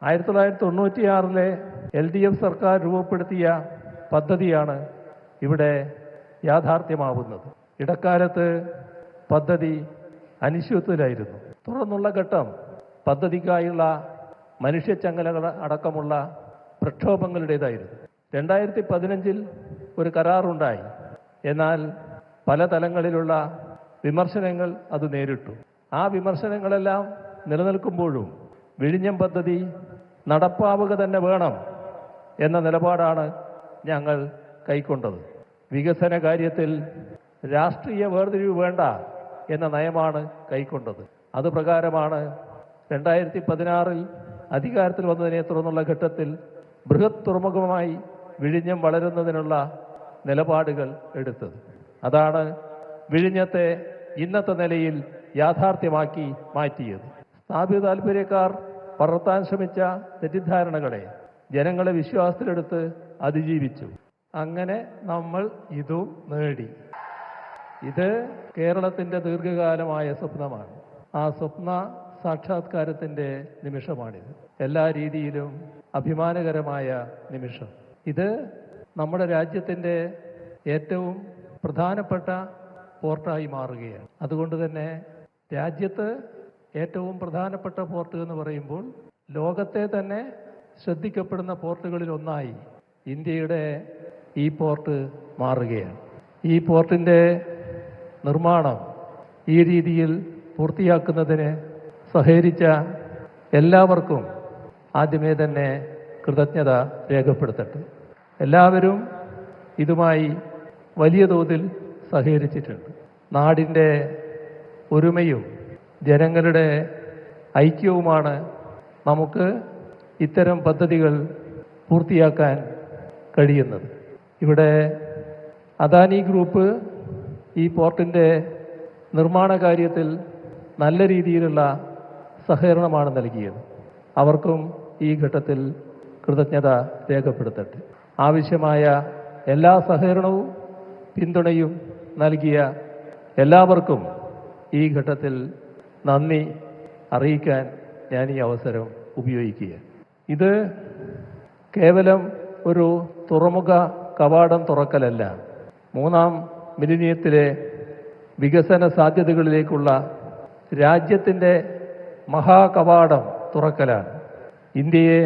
1996 LDF സർക്കാർ രൂപപ്പെടുത്തിയ പദ്ധതിയാണ് ഇവിടെ യാഥാർത്ഥ്യമാവുന്നത്. ഇടക്കാലത്ത് പദ്ധതി അനിശ്ചിതത്വത്തിലായിരുന്നു. തുടർന്നുള്ള ഘട്ടം പദ്ധതിക്കായുള്ള മനുഷ്യച്ചങ്ങലകൾ അടക്കമുള്ള പ്രക്ഷോഭങ്ങളുടേതായിരുന്നു. 2015 ഒരു കരാറുണ്ടായി. എന്നാൽ പല തലങ്ങളിലുള്ള വിമർശനങ്ങൾ അത് നേരിട്ടു. ആ വിമർശനങ്ങളെല്ലാം നിലനിൽക്കുമ്പോഴും വിഴിഞ്ഞം പദ്ധതി നടപ്പാവുക തന്നെ വേണം എന്ന നിലപാടാണ് ഞങ്ങൾ കൈക്കൊണ്ടത്. വികസന കാര്യത്തിൽ രാഷ്ട്രീയ വേർതിരിവ് വേണ്ട എന്ന നയമാണ് കൈക്കൊണ്ടത്. അത് പ്രകാരമാണ് 2016 അധികാരത്തിൽ വന്നതിനെ തുടർന്നുള്ള ഘട്ടത്തിൽ ബൃഹത് തുറമുഖമായി വിഴിഞ്ഞം വളരുന്നതിനുള്ള നിലപാടുകൾ എടുത്തത്. അതാണ് വിഴിഞ്ഞത്തെ ഇന്നത്തെ നിലയിൽ യാഥാർത്ഥ്യമാക്കി മാറ്റിയത്. സ്ഥാപിത താൽപര്യക്കാർ പടർത്താൻ ശ്രമിച്ച തെറ്റിദ്ധാരണകളെ ജനങ്ങളെ വിശ്വാസത്തിലെടുത്ത് അതിജീവിച്ചു. അങ്ങനെ നമ്മൾ ഇതും നേടി. ഇത് കേരളത്തിൻ്റെ ദീർഘകാലമായ സ്വപ്നമാണ്. ആ സ്വപ്ന സാക്ഷാത്കാരത്തിൻ്റെ നിമിഷമാണിത്. എല്ലാ രീതിയിലും അഭിമാനകരമായ നിമിഷം. ഇത് നമ്മുടെ രാജ്യത്തിൻ്റെ ഏറ്റവും പ്രധാനപ്പെട്ട പോർട്ടായി മാറുകയാണ്. അതുകൊണ്ട് തന്നെ രാജ്യത്ത് ഏറ്റവും പ്രധാനപ്പെട്ട പോർട്ട് എന്ന് പറയുമ്പോൾ ലോകത്തെ തന്നെ ശ്രദ്ധിക്കപ്പെടുന്ന പോർട്ടുകളിൽ ഒന്നായി ഇന്ത്യയുടെ ഈ പോർട്ട് മാറുകയാണ്. ഈ പോർട്ടിൻ്റെ നിർമ്മാണം ഈ രീതിയിൽ പൂർത്തിയാക്കുന്നതിന് സഹകരിച്ച എല്ലാവർക്കും ആദ്യമേ തന്നെ കൃതജ്ഞത രേഖപ്പെടുത്തട്ടെ. എല്ലാവരും ഇതുമായി വലിയ തോതിൽ സഹകരിച്ചിട്ടുണ്ട്. നാടിൻ്റെ ഒരുമയും ജനങ്ങളുടെ ഐക്യവുമാണ് നമുക്ക് ഇത്തരം പദ്ധതികൾ പൂർത്തിയാക്കാൻ കഴിയുന്നത്. ഇവിടെ അദാനി ഗ്രൂപ്പ് ഈ പോർട്ടിൻ്റെ നിർമ്മാണ കാര്യത്തിൽ നല്ല രീതിയിലുള്ള സഹകരണമാണ് നൽകിയത്. അവർക്കും ഈ ഘട്ടത്തിൽ കൃതജ്ഞത രേഖപ്പെടുത്തട്ടെ. ആവശ്യമായ എല്ലാ സഹകരണവും പിന്തുണയും നൽകിയ എല്ലാവർക്കും ഈ ഘട്ടത്തിൽ നന്ദി അറിയിക്കാൻ ഞാൻ ഈ അവസരം ഉപയോഗിക്കുക. ഇത് കേവലം ഒരു തുറമുഖ കവാടം തുറക്കലല്ല, മൂന്നാം മില്ലിനിയത്തിലെ വികസന സാധ്യതകളിലേക്കുള്ള രാജ്യത്തിൻ്റെ മഹാകവാടം തുറക്കലാണ്. ഇന്ത്യയെ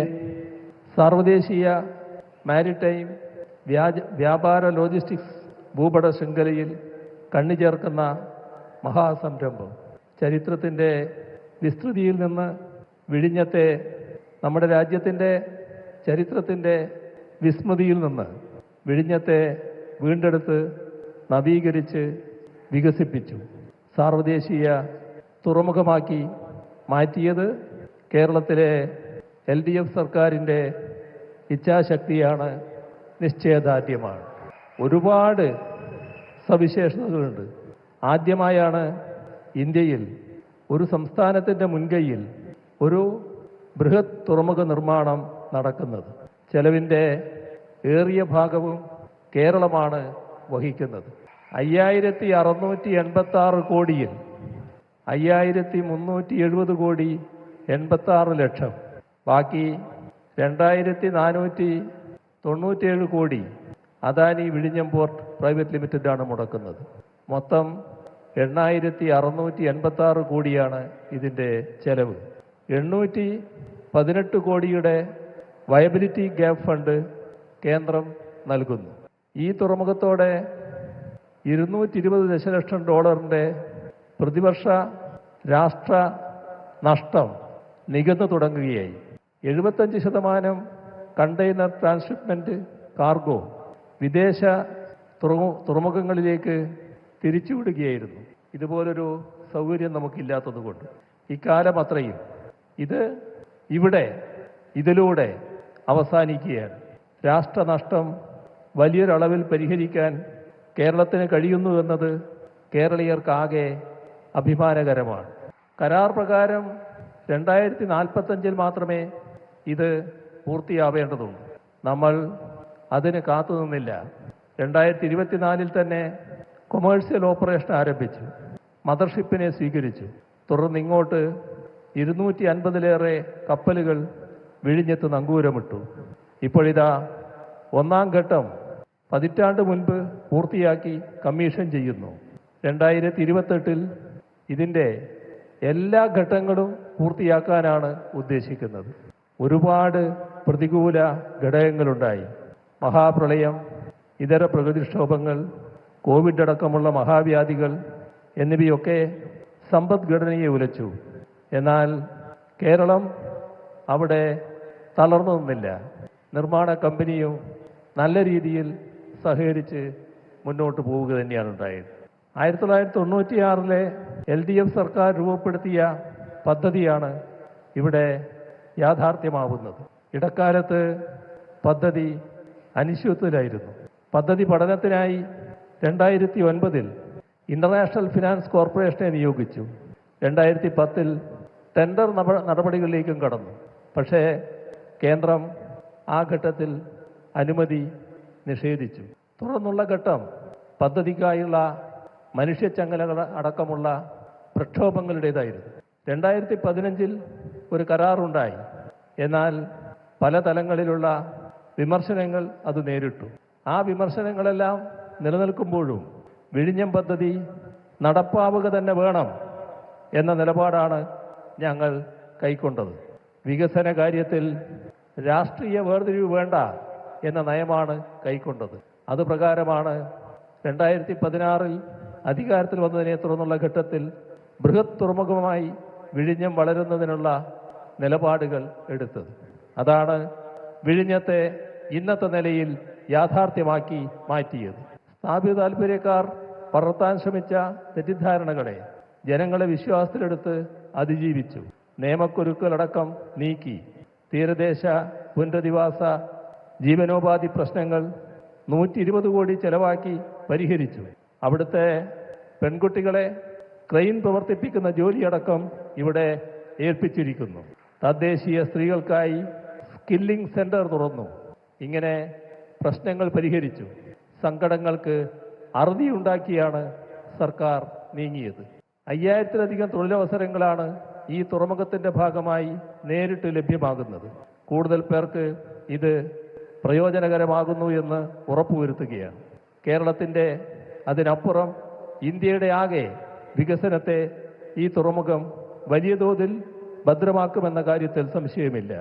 സാർവദേശീയ മാരിടൈം വ്യാപാര ലോജിസ്റ്റിക്സ് ഭൂപട ശൃംഖലയിൽ കണ്ണിചേർക്കുന്ന മഹാസംരംഭം. ചരിത്രത്തിൻ്റെ വിസ്തൃതിയിൽ നിന്ന് വിഴിഞ്ഞത്തെ നമ്മുടെ രാജ്യത്തിൻ്റെ ചരിത്രത്തിൻ്റെ വിസ്മൃതിയിൽ നിന്ന് വിഴിഞ്ഞത്തെ വീണ്ടെടുത്ത് നവീകരിച്ച് വികസിപ്പിച്ചു സാർവദേശീയ തുറമുഖമാക്കി മാറ്റിയത് കേരളത്തിലെ LDF സർക്കാരിൻ്റെ ഇച്ഛാശക്തിയാണ്, നിശ്ചയദാർഢ്യമാണ്. ഒരുപാട് സവിശേഷതകളുണ്ട്. ആദ്യമായാണ് ഇന്ത്യയിൽ ഒരു സംസ്ഥാനത്തിൻ്റെ മുൻകൈയിൽ ഒരു ബൃഹത് തുറമുഖ നിർമ്മാണം നടക്കുന്നത്. ചെലവിൻ്റെ ഏറിയ ഭാഗവും കേരളമാണ് വഹിക്കുന്നത്. 5686 കോടിയിൽ 5370 കോടി 86 ലക്ഷം, ബാക്കി 2497 കോടി അദാനി വിഴിഞ്ഞം പോർട്ട് പ്രൈവറ്റ് ലിമിറ്റഡാണ് മുടക്കുന്നത്. മൊത്തം 8686 കോടിയാണ് ഇതിൻ്റെ ചെലവ്. 818 കോടിയുടെ വയബിലിറ്റി ഗ്യാപ്പ് ഫണ്ട് കേന്ദ്രം നൽകുന്നു. ഈ തുറമുഖത്തോടെ $220 ദശലക്ഷം പ്രതിവർഷ രാഷ്ട്ര നഷ്ടം നികന്നു തുടങ്ങുകയായി. 75% കണ്ടെയ്നർ ട്രാൻസ്ഷിപ്മെൻറ്റ് കാർഗോ വിദേശ തുറമുഖങ്ങളിലേക്ക് തിരിച്ചുവിടുകയായിരുന്നു. ഇതുപോലൊരു സൗകര്യം നമുക്കില്ലാത്തതുകൊണ്ട് ഇക്കാലം അത്രയും ഇത് ഇതിലൂടെ അവസാനിക്കുകയാണ്. രാഷ്ട്രനഷ്ടം വലിയൊരളവിൽ പരിഹരിക്കാൻ കേരളത്തിന് കഴിയുന്നു എന്നത് കേരളീയർക്കാകെ അഭിമാനകരമാണ്. കരാർ പ്രകാരം 2045 മാത്രമേ ഇത് പൂർത്തിയാവേണ്ടതുള്ളൂ. നമ്മൾ അതിന് കാത്തുനിന്നില്ല. 2024 തന്നെ കൊമേഴ്സ്യൽ ഓപ്പറേഷൻ ആരംഭിച്ചു. മദർഷിപ്പിനെ സ്വീകരിച്ചു. തുടർന്ന് ഇങ്ങോട്ട് 250-ലേറെ കപ്പലുകൾ വിഴിഞ്ഞത്ത് നങ്കൂരമിട്ടു. ഇപ്പോഴിതാ ഒന്നാം ഘട്ടം പതിറ്റാണ്ട് മുൻപ് പൂർത്തിയാക്കി കമ്മീഷൻ ചെയ്യുന്നു. 2028 ഇതിൻ്റെ എല്ലാ ഘട്ടങ്ങളും പൂർത്തിയാക്കാനാണ് ഉദ്ദേശിക്കുന്നത്. ഒരുപാട് പ്രതികൂല ഘടകങ്ങളുണ്ടായി. മഹാപ്രളയം, ഇതര പ്രകൃതിക്ഷോഭങ്ങൾ, കോവിഡ് അടക്കമുള്ള മഹാവ്യാധികൾ എന്നിവയൊക്കെ സമ്പദ്ഘടനയെ ഉലച്ചു. എന്നാൽ കേരളം അവിടെ തളർന്നു നിന്നില്ല. നിർമ്മാണ കമ്പനിയും നല്ല രീതിയിൽ സഹകരിച്ച് മുന്നോട്ട് പോവുക തന്നെയാണ് ഉണ്ടായത്. 1996 LDF സർക്കാർ രൂപപ്പെടുത്തിയ പദ്ധതിയാണ് ഇവിടെ യാഥാർത്ഥ്യമാവുന്നത്. ഇടക്കാലത്ത് പദ്ധതി അനിശ്ചിതത്വത്തിലായിരുന്നു. പദ്ധതി പഠനത്തിനായി 2009 ഇന്റർനാഷണൽ ഫിനാൻസ് കോർപ്പറേഷനെ നിയോഗിച്ചു. 2010 ടെൻഡർ നടപടികളിലേക്കും കടന്നു. പക്ഷേ കേന്ദ്രം ആ ഘട്ടത്തിൽ അനുമതി നിഷേധിച്ചു. തുടർന്നുള്ള ഘട്ടം പദ്ധതിക്കായുള്ള മനുഷ്യച്ചങ്ങലകൾ അടക്കമുള്ള പ്രക്ഷോഭങ്ങളുടേതായിരുന്നു. 2015 ഒരു കരാറുണ്ടായി. എന്നാൽ പല തലങ്ങളിലുള്ള വിമർശനങ്ങൾ അത് നേരിട്ടു. ആ വിമർശനങ്ങളെല്ലാം നിലനിൽക്കുമ്പോഴും വിഴിഞ്ഞം പദ്ധതി നടപ്പാവുക തന്നെ വേണം എന്ന നിലപാടാണ് ഞങ്ങൾ കൈക്കൊണ്ടത്. വികസന കാര്യത്തിൽ രാഷ്ട്രീയ വേർതിരിവ് വേണ്ട എന്ന നയമാണ് കൈക്കൊണ്ടത്. അത് പ്രകാരമാണ് 2016 അധികാരത്തിൽ വന്നതിനെ തുടർന്നുള്ള ഘട്ടത്തിൽ ബൃഹത് തുറമുഖമായി വിഴിഞ്ഞം വളരുന്നതിനുള്ള നിലപാടുകൾ എടുത്തത്. അതാണ് വിഴിഞ്ഞത്തെ ഇന്നത്തെ നിലയിൽ യാഥാർത്ഥ്യമാക്കി മാറ്റിയത്. സ്ഥാപിത താൽപര്യക്കാർ പടർത്താൻ ശ്രമിച്ച തെറ്റിദ്ധാരണകളെ ജനങ്ങളെ വിശ്വാസത്തിലെടുത്ത് അതിജീവിച്ചു. നിയമക്കുരുക്കളടക്കം നീക്കി. തീരദേശ പുനരധിവാസ ജീവനോപാധി പ്രശ്നങ്ങൾ 120 കോടി ചെലവാക്കി പരിഹരിച്ചു. അവിടുത്തെ പെൺകുട്ടികളെ ക്രെയിൻ പ്രവർത്തിപ്പിക്കുന്ന ജോലിയടക്കം ഇവിടെ ഏൽപ്പിച്ചിരിക്കുന്നു. തദ്ദേശീയ സ്ത്രീകൾക്കായി സ്കില്ലിംഗ് സെന്റർ തുറന്നു. ഇങ്ങനെ പ്രശ്നങ്ങൾ പരിഹരിച്ചു. സങ്കടങ്ങൾക്ക് അറുതിയുണ്ടാക്കിയാണ് സർക്കാർ നീങ്ങിയത്. 5000-ലധികം തൊഴിലവസരങ്ങളാണ് ഈ തുറമുഖത്തിൻ്റെ ഭാഗമായി നേരിട്ട് ലഭ്യമാകുന്നത്. കൂടുതൽ പേർക്ക് ഇത് പ്രയോജനകരമാകുന്നു എന്ന് ഉറപ്പുവരുത്തുകയാണ്. കേരളത്തിൻ്റെ അതിനപ്പുറം ഇന്ത്യയുടെ ആകെ വികസനത്തെ ഈ തുറമുഖം വലിയ തോതിൽ ഭദ്രമാക്കുമെന്ന കാര്യത്തിൽ സംശയമില്ല.